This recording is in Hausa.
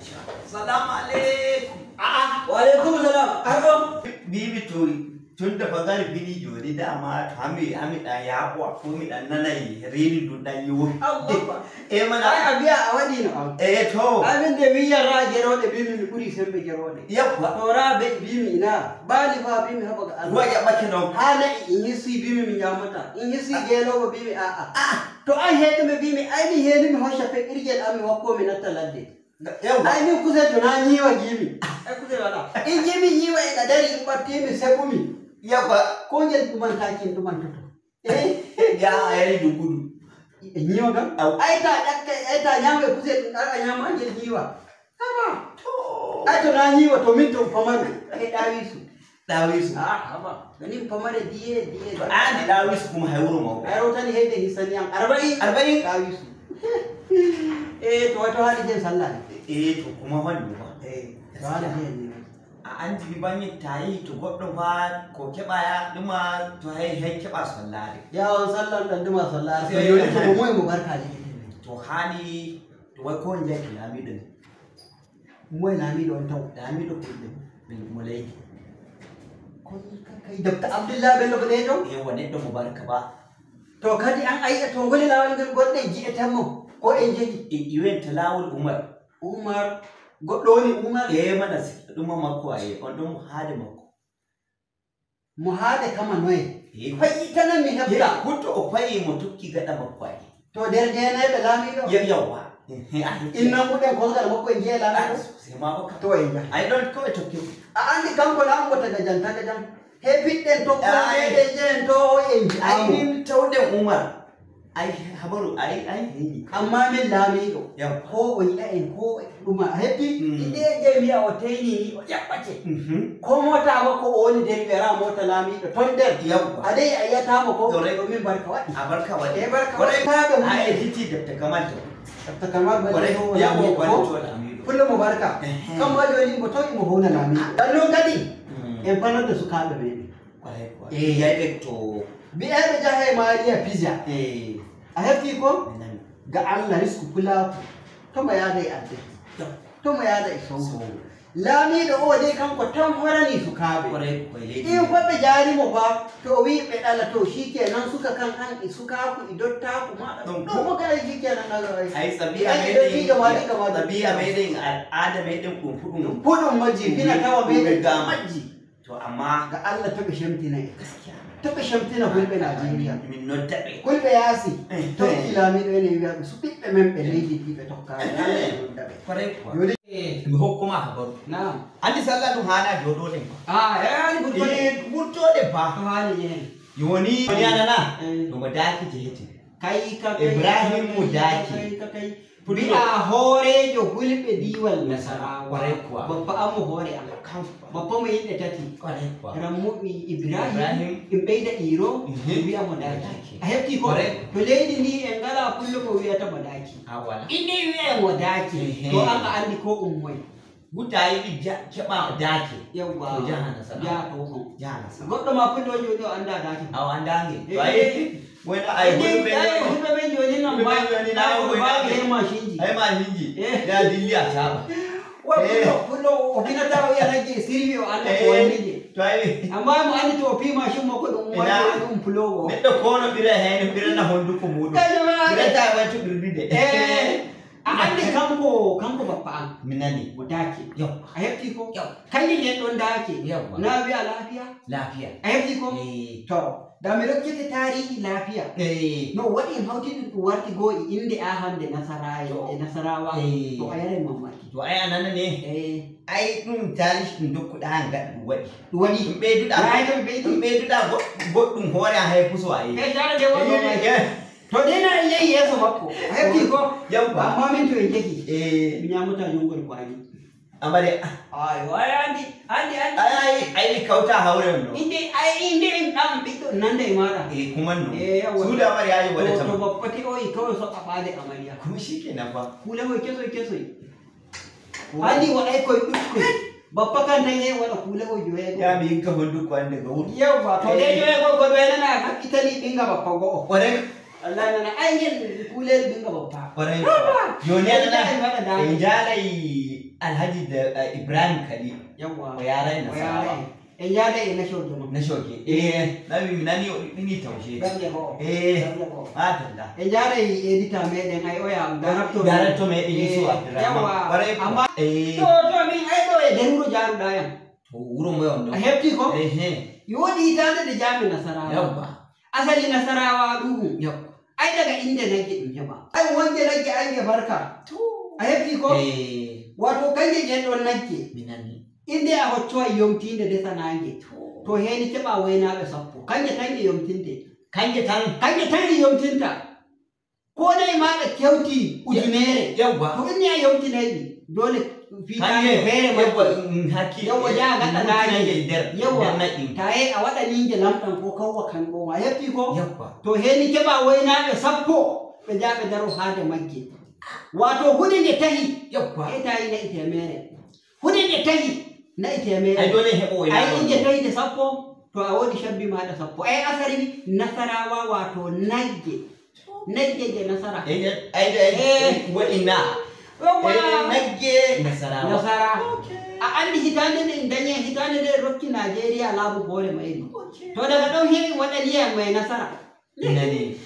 Salamu alaikum. Wa alaikum salam. Arko. Bibi to tun da fagar bini jori dama hami da ya ko mi dan nanai rini dun dan yiwo. Allah. Mana Ai abiya a wadi no. To. Abin da mi yara gero da bimi mi kuri sembe gero de. Yabba. To ra be bimi na. Bali fa bimi haba ga Allah. Wa ya baki no. Hala in yi si bimi mi ya mata. In yi si gelo ba bimi to ai hedi me bimi ai ni hedi mi hosha fe irgel ami wakko mi natalande. Ai ni kuze tunani wa gimi. Ai kuze wala. In gimi yi wa ga dari in batte mi segumi. Yabba. Ko ngel tuman takin tuman toto. Ya ai dugudu. Nyiwa ga? Ai ta nyambe kuze ka nyama ngel nyiwa. Haba. To. Ai to na nyiwa to min to famare. Ai dawisu. Dawisu. Haba. Gani famare diye. To ani dawisu kuma hayrun ma. Ai rotani hede hisani am 40 dawisu. To wato hali jin sallah ne. To kuma wannan ba. To hali jin ne. An jibi banye tayi to goddo fa ko keba ya duma to hay keba sallare Yawon sallan dan duma sallare sai yau to mu barka ne to hali to wai ko nje ki lamido ne mu lamido on taw lamido ko bin mulai ko kai Dr. Abdullahi Bello bane to wane da mubaraka ba to kadi an aika to gole lawan gol godde ji etammo ko en jeji iwen talawul Umar goddo ni Umar mana duma makko on dum haade makko mu haade kama noy fai tana mi hebda hutto o fayi mo tukki gada makko to der dene be lamido yawa inna mu den ko gal makko je lamido sai ma baka to ya ai don ko tokki andi kanko na mo taga jam he bidden to ko de jen to en ai min tawden Umar ai habaru ai hini amma min lamido ko on en ko duma happy ide je mi o tayni o yabbace ko mota ba ko woni der bera mota lamido ton der ade ayata mo ko do min barka wadi barka wadi barka wadi ta ga ai hiti da ta kamal ba ya mo ko kullu mubaraka kan ma joli mo to mo hona lamido dan non kadi en fanar da su ka da me ya to bi ebe jahe mariya pizza a happy ko ga Allah risku kula to ma ya dai adde to ma ya dai so lami da o dai kan ko tan horani su kabe in fa be jari mo fa to wi be dala to shikenan suka kan an suka ku idotta ku ma to mo kai shikenan na ga ai sabiya mai dai al'ada mai din kunfudun maji fina tawa mai ga maji to amma ga Allah to be shamti ne gaskiya taɓa shamtina hulɓe Najeriya min non taɓe hulɓe yaasi tokki laamiɗo ene wiyaɓe so ɓiɓɓe men ɓe leydi ɗi ɓe tokkaɓe Allah e ɗum daɓe joni mi hokkuma habaru nam andi sallah ɗum haana joɗoɗen yani ɓurtoɗe fa to haali hen yoni anana ɗuma daaki jehete Ibrahimu daaki bi'a hoorejo hulɓe diwal Nasarawa kuwa babba amu hoore am babba mo yimɓe tati rammuɓe Ibrahim in ɓeyda iro wi'a mo daki a heɓti ko to leydi ndi en ngala pullo ko wiyata mo daki inni wi'e mo daki to an a andi ko moye gudda yiɗi keɓa daki yawwa jaha nasara goɗɗo ma pullo joni o anda daki andange wena ay hulɓe ɓe joni nan ba mashinji ya dilli a saba pullo o finata o yanage sirwi o anda ko wannije amma mo andi to o pi mashin makko ɗum wani ɗum pulowo neɗɗo kono ɓira hen ɓirana honduko muɗum ɓirata wayto ɗurɗide a andi kanko bappa an mi nani mo dake a heɓti ko kañum en ɗon dake na wi'a lafiya a heɓti ko to da mi rokkete tarihi lafiya no waɗi en hawtini ɗum warti goo e inde a hande Nasarawa to a yaray mamaki to ay anana ne ay ɗum tarihi ɗum dokkuɗa han gaɗa ɗum waɗi ɗum ɓeyduɗa goɗɗum hoore an hay puso a to dena yehi yeso makko a heɓti ko amma min to en jehi mi ñamata jongol ko ani amare andi ay kauta hawre no inde en ɗam ɓiɗɗo nanda e maɗa kumanno suuda amare ayi waɗata to bappati o e kawai so ɓaɓade amariya kuma shikenan fa kulemoy kesoy andi waɗay koye ɗuɗkoy bappa kan tan yahi waɗa kulemoy joyeego ya mi yinka honduko ande ga wuɗi yewwa to de joyeego ko ɓenana hakkitani ɓinga bappa go'o Allah nana ay ngel kulel ɓinga bappa joni anana en jaalay Alhaji da Ibrahim Khalil. Yawwa. O yaran Nasarawa. En ya da na shoge mu. Na shoge. Na ni taushe. Gamle ho. Madalla. En ya da editor me den ai oya Director me din su Abdurrahman. Yawa. Amma to min ai do e den ru jaru da yan. To wurin mai wando. A hefti ko? Yodi ita da jami Nasarawa. Yawwa. Asali Nasarawa duhu. Yawwa. Ai daga inda nake in ba. Ai wanda nake an ya barka. A hefti ko? Wato kanje je don nake. Minani. Inde a hotto yomtinde de sanange. To heni keba wayna be sappo. Kanje tange yomtinde. Kanje tan yomtinta. Ko dai ma da kyauti ujunere. Yawwa. To in ya yomtinai dole fita Kanje fere yawwa hakki. Yawwa ja ga ta nage der. Yawwa. Na din. Taye a wada ninge lamdan ko kawwa kan goma. Yafi ko? Yawwa. To heni keba wayna be sappo. Be jabe daro hade magge. Wato hudin da tahi. Yawwa. Tayi na ite mere. Hudin da tahi. Na ite mere. Ai dole hebo ina. Ai inje tahi da sappo. To a wodi shabbi ma da sappo. Ai asali Nasarawa wato nagge. Nagge je Nasara. Ai wa ina. Nagge Nasara. A andi hitande ne danye hitande ne rokki Nigeria labu bore mai. To daga don hemi wadaniya mai Nasara. Ina ne.